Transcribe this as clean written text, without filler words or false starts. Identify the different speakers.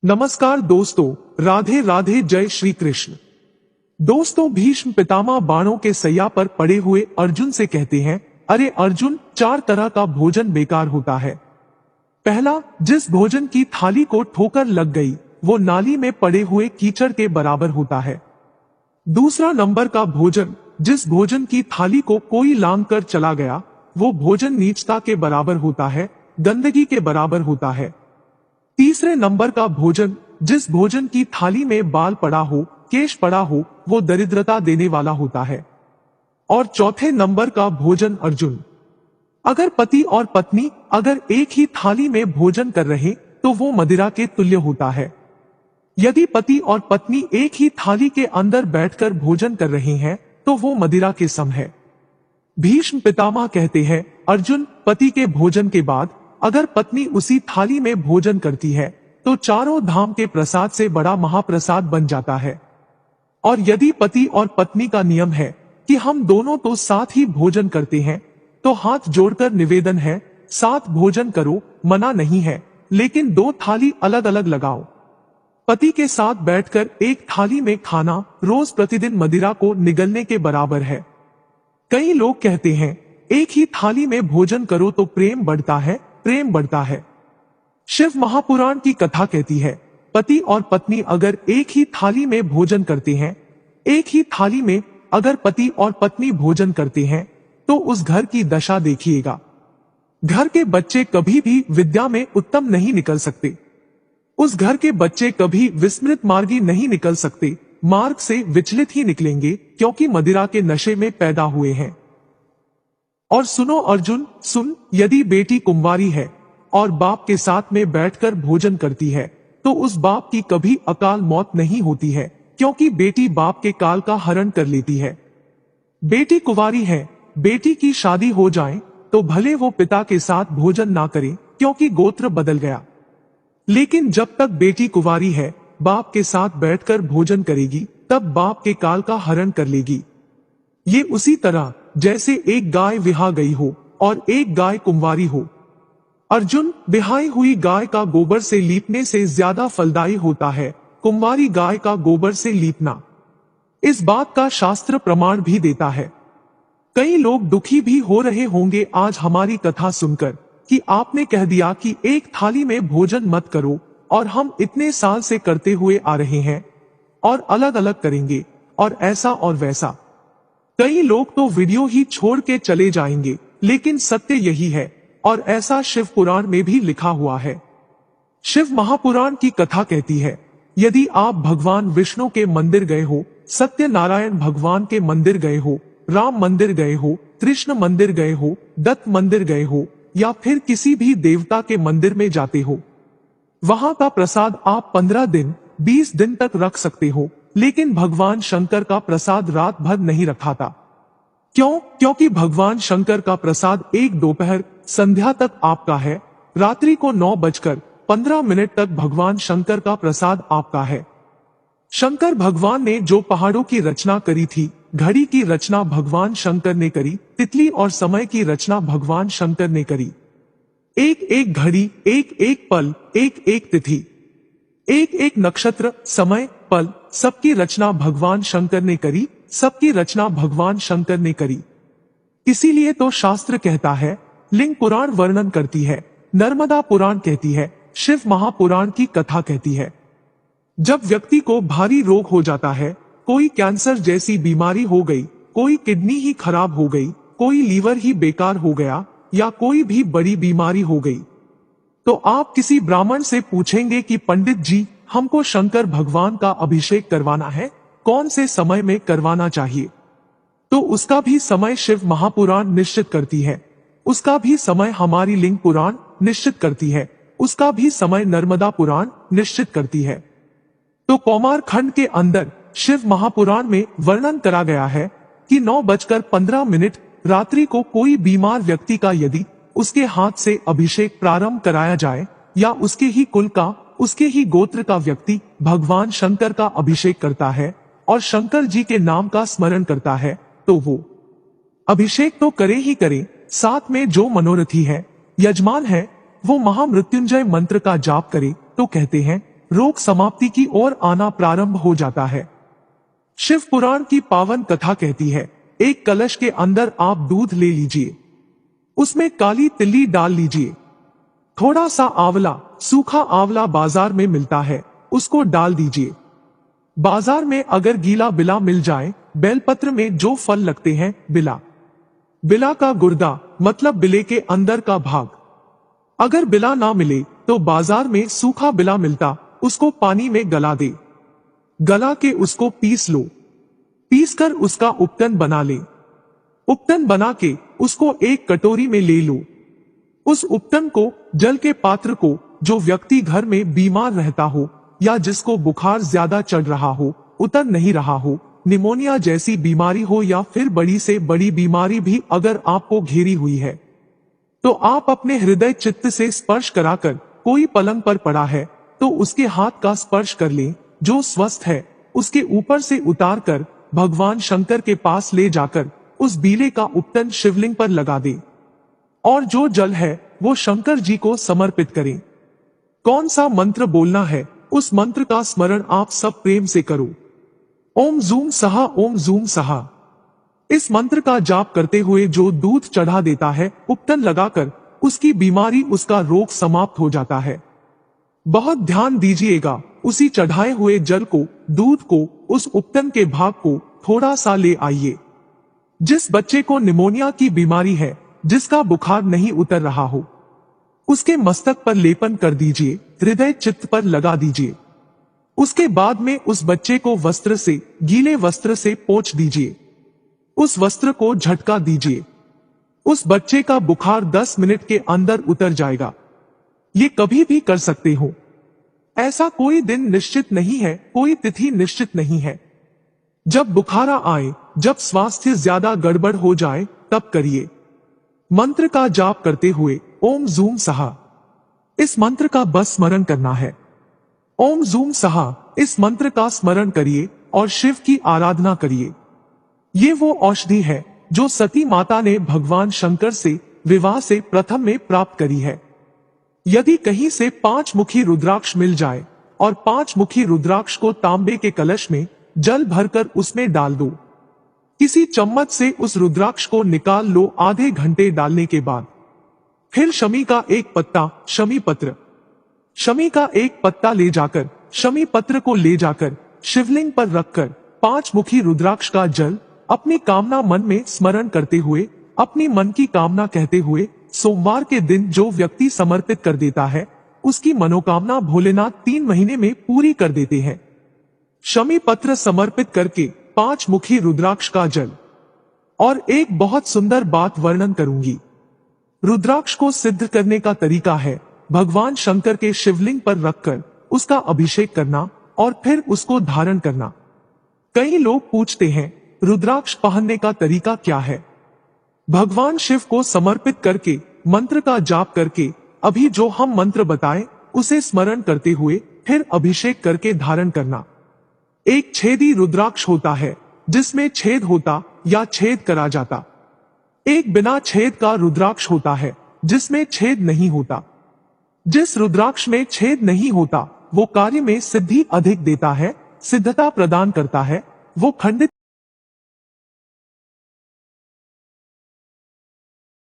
Speaker 1: नमस्कार दोस्तों, राधे राधे, जय श्री कृष्ण। दोस्तों, भीष्म पितामह बाणों के सैया पर पड़े हुए अर्जुन से कहते हैं, अरे अर्जुन, 4 तरह का भोजन बेकार होता है। पहला, जिस भोजन की थाली को ठोकर लग गई वो नाली में पड़े हुए कीचड़ के बराबर होता है। दूसरा नंबर का भोजन, जिस भोजन की थाली को कोई लांग कर चला गया वो भोजन नीचता के बराबर होता है, गंदगी के बराबर होता है। तीसरे नंबर का भोजन, जिस भोजन की थाली में बाल पड़ा हो, केश पड़ा हो, वो दरिद्रता देने वाला होता है। और चौथे नंबर का भोजन अर्जुन, अगर पति और पत्नी अगर एक ही थाली में भोजन कर रहे तो वो मदिरा के तुल्य होता है। यदि पति और पत्नी एक ही थाली के अंदर बैठकर भोजन कर रहे हैं तो वो मदिरा के सम है। भीष्म पितामह कहते हैं, अर्जुन, पति के भोजन के बाद अगर पत्नी उसी थाली में भोजन करती है तो चारों धाम के प्रसाद से बड़ा महाप्रसाद बन जाता है। और यदि पति और पत्नी का नियम है कि हम दोनों तो साथ ही भोजन करते हैं तो हाथ जोड़कर निवेदन है, साथ भोजन करो, मना नहीं है, लेकिन 2 थाली अलग अलग लगाओ। पति के साथ बैठकर एक थाली में खाना रोज प्रतिदिन मदिरा को निगलने के बराबर है। कई लोग कहते हैं, एक ही थाली में भोजन करो तो प्रेम बढ़ता है, प्रेम बढ़ता है। शिव महापुराण की कथा कहती है, पति और पत्नी अगर एक ही थाली में भोजन करते हैं, एक ही थाली में अगर पति और पत्नी भोजन करते हैं तो उस घर की दशा देखिएगा। घर के बच्चे कभी भी विद्या में उत्तम नहीं निकल सकते। उस घर के बच्चे कभी विस्मृत मार्गी नहीं निकल सकते, मार्ग से विचलित ही निकलेंगे, क्योंकि मदिरा के नशे में पैदा हुए हैं। और सुनो अर्जुन, सुन, यदि बेटी कुंवारी है और बाप के साथ में बैठकर भोजन करती है तो उस बाप की कभी अकाल मौत नहीं होती है, क्योंकि बेटी बाप के काल का हरण कर लेती है। बेटी कुंवारी है, बेटी की शादी हो जाए तो भले वो पिता के साथ भोजन ना करे क्योंकि गोत्र बदल गया, लेकिन जब तक बेटी कुंवारी है बाप के साथ बैठकर भोजन करेगी तब बाप के काल का हरण कर लेगी। ये उसी तरह जैसे एक गाय विहा गई हो और एक गाय कुंवारी हो। अर्जुन, बिहाई हुई गाय का गोबर से लीपने से ज्यादा फलदायी होता है कुंवारी गाय का गोबर से लीपना। इस बात का शास्त्र प्रमाण भी देता है। कई लोग दुखी भी हो रहे होंगे आज हमारी कथा सुनकर कि आपने कह दिया कि एक थाली में भोजन मत करो, और हम इतने साल से करते हुए आ रहे हैं और अलग अलग करेंगे और ऐसा और वैसा। कई लोग तो वीडियो ही छोड़ के चले जाएंगे, लेकिन सत्य यही है और ऐसा शिव पुराण में भी लिखा हुआ है। शिव महापुराण की कथा कहती है, यदि आप भगवान विष्णु के मंदिर गए हो, सत्यनारायण भगवान के मंदिर गए हो, राम मंदिर गए हो, कृष्ण मंदिर गए हो, दत्त मंदिर गए हो, या फिर किसी भी देवता के मंदिर में जाते हो, वहां का प्रसाद आप 15 दिन 20 दिन तक रख सकते हो, लेकिन भगवान शंकर का प्रसाद रात भर नहीं रखा था। क्यों? क्योंकि भगवान शंकर का प्रसाद एक दोपहर संध्या तक आपका है, रात्रि को 9:15 तक भगवान शंकर का प्रसाद आपका है। शंकर भगवान ने जो पहाड़ों की रचना करी थी, घड़ी की रचना भगवान शंकर ने करी, तितली और समय की रचना भगवान शंकर ने करी। एक एक घड़ी, एक एक पल, एक एक तिथि, एक एक नक्षत्र, समय, पल, सबकी रचना भगवान शंकर ने करी, सबकी रचना भगवान शंकर ने करी। इसीलिए तो शास्त्र कहता है, लिंग पुराण वर्णन करती है, नर्मदा पुराण कहती है, शिव महापुराण की कथा कहती है। जब व्यक्ति को भारी रोग हो जाता है, कोई कैंसर जैसी बीमारी हो गई, कोई किडनी ही खराब हो गई, कोई लीवर ही बेकार हो गया, या कोई भी बड़ी बीमारी हो गई, तो आप किसी ब्राह्मण से पूछेंगे कि पंडित जी, हमको शंकर भगवान का अभिषेक करवाना है, कौन से समय में करवाना चाहिए? तो उसका भी समय शिव महापुराण निश्चित करती है, उसका भी समय हमारी लिंग पुराण निश्चित करती है, उसका भी समय नर्मदा पुराण निश्चित करती है। तो कौमार खंड के अंदर शिव महापुराण में वर्णन करा गया है कि 9:15 रात्रि को कोई बीमार व्यक्ति का यदि उसके हाथ से अभिषेक प्रारंभ कराया जाए, या उसके ही कुल का, उसके ही गोत्र का व्यक्ति भगवान शंकर का अभिषेक करता है और शंकर जी के नाम का स्मरण करता है, तो वो अभिषेक तो करे ही करे, साथ में जो मनोरथी है, यजमान है, वो महामृत्युंजय मंत्र का जाप करे, तो कहते हैं रोग समाप्ति की ओर आना प्रारंभ हो जाता है। शिव पुराण की पावन कथा कहती है, एक कलश के अंदर आप दूध ले लीजिए, उसमें काली तिल्ली डाल लीजिए, थोड़ा सा आंवला, सूखा आंवला बाजार में मिलता है, उसको डाल दीजिए। बाजार में अगर गीला बिला मिल जाए, बेलपत्र में जो फल लगते हैं, बिला, बिला का गुर्दा मतलब बिले के अंदर का भाग। अगर बिला ना मिले तो बाजार में सूखा बिला मिलता, उसको पानी में गला दे, गला के उसको पीस लो, पीस कर उसका उपटन बना ले, उपटन बना के उसको एक कटोरी में ले लो। उस उपटन को, जल के पात्र को, जो व्यक्ति घर में बीमार रहता हो या जिसको बुखार ज्यादा चढ़ रहा हो, उतर नहीं रहा हो, निमोनिया जैसी बीमारी हो या फिर बड़ी से बड़ी बीमारी भी अगर आपको घेरी हुई है, तो आप अपने हृदय चित्त से स्पर्श कराकर, कोई पलंग पर पड़ा है तो उसके हाथ का स्पर्श कर लें, जो स्वस्थ है उसके ऊपर से उतार कर भगवान शंकर के पास ले जाकर उस बीले का उपटन शिवलिंग पर लगा दे और जो जल है वो शंकर जी को समर्पित करें। कौन सा मंत्र बोलना है, उस मंत्र का स्मरण आप सब प्रेम से करो। ओम जूम सहा, ओम जूम सहा। इस मंत्र का जाप करते हुए जो दूध चढ़ा देता है, उपटन लगाकर, उसकी बीमारी, उसका रोग समाप्त हो जाता है। बहुत ध्यान दीजिएगा, उसी चढ़ाए हुए जल को, दूध को, उस उपटन के भाग को थोड़ा सा ले आइए। जिस बच्चे को निमोनिया की बीमारी है, जिसका बुखार नहीं उतर रहा हो, उसके मस्तक पर लेपन कर दीजिए, हृदय चित्त पर लगा दीजिए। उसके बाद में उस बच्चे को वस्त्र से, गीले वस्त्र से पोंछ दीजिए, उस वस्त्र को झटका दीजिए। उस बच्चे का बुखार 10 मिनट के अंदर उतर जाएगा। ये कभी भी कर सकते हो, ऐसा कोई दिन निश्चित नहीं है, कोई तिथि निश्चित नहीं है। जब बुखारा आए, जब स्वास्थ्य ज्यादा गड़बड़ हो जाए, तब करिए। मंत्र का जाप करते हुए ओम जूम सहा, इस मंत्र का बस स्मरण करना है। ओम जूम सहा, इस मंत्र का स्मरण करिए और शिव की आराधना करिए। ये वो औषधि है जो सती माता ने भगवान शंकर से विवाह से प्रथम में प्राप्त करी है। यदि कहीं से 5 मुखी रुद्राक्ष मिल जाए और 5 मुखी रुद्राक्ष को तांबे के कलश में जल भरकर उसमें डाल दो, किसी चम्मच से उस रुद्राक्ष को निकाल लो आधे घंटे डालने के बाद। फिर शमी का एक पत्ता, शमी पत्र, शमी का एक पत्ता ले जाकर, शमी पत्र को ले जाकर शिवलिंग पर रखकर 5 मुखी रुद्राक्ष का जल अपनी कामना मन में स्मरण करते हुए, अपनी मन की कामना कहते हुए, सोमवार के दिन जो व्यक्ति समर्पित कर देता है, उसकी मनोकामना भोलेनाथ 3 महीने में पूरी कर देते हैं। शमी पत्र समर्पित करके 5 मुखी रुद्राक्ष का जल। और एक बहुत सुंदर बात वर्णन करूंगी। रुद्राक्ष को सिद्ध करने का तरीका है, भगवान शंकर के शिवलिंग पर रखकर उसका अभिषेक करना और फिर उसको धारण करना। कई लोग पूछते हैं, रुद्राक्ष पहनने का तरीका क्या है? भगवान शिव को समर्पित करके, मंत्र का जाप करके, अभी जो हम मंत्र बताएं उसे स्मरण करते हुए फिर अभिषेक करके धारण करना। एक छेदी रुद्राक्ष होता है जिसमें छेद होता या छेद करा जाता। एक बिना छेद का रुद्राक्ष होता है जिसमें छेद नहीं होता। जिस रुद्राक्ष में छेद नहीं होता वो कार्य में सिद्धि अधिक देता है, सिद्धता प्रदान करता है। वो खंडित